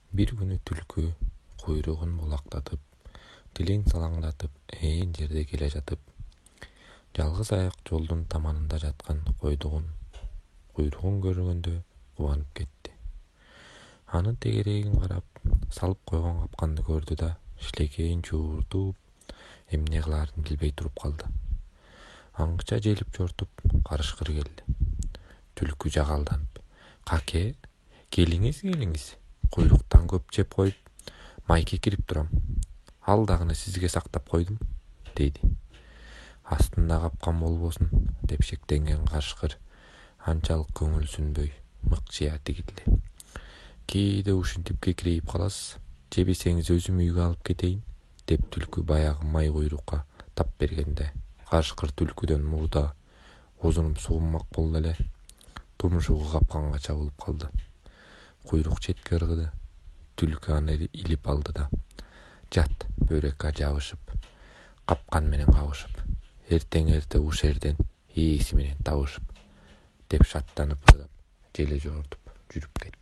Bir günü түлкі құйрығын бұлақтатып, тілең салаңдатып, әйен жерде келе жатып, жалғыз аяқ жолдың таманында жатқан құйрығын көргенде қуанып кетті. Аны тегерегін қарап, салып қойған қапқанды көрді да, шілекейін жуыртып, эмне кыларын билбей туруп калды. Аңгыча желип жортуп, карышкыр келди. Түлкі жагалданып: "Каке, келиңиз. Куйруктан көп жеп коюп, майке кирип турам. Ал дагыны сизге сактап койдум", деди. "Астында капкан болбосун", деп шектенген карышкыр анчалык көңүл сүнбөй, мыкчыя тигилди. "Кээде ушинтип кекирейип каласыз. Жебесеңиз өзүм үйгө алып кетейин", деп түлкі баягы май куйрукка тап бергенде, карышкыр түлкүдөн мурда озунуп сугунмак болду эле тумшугу капканга чабылып калды. Куйрук четке ыргыды. Түлкі аны илип алды да: "Жат, бөрөккө жабышып, капкан менен кабышып, эртең уш жерден ээси менен табышып", деп шаттанып ырдап, желе жортуп жүрүп кетти.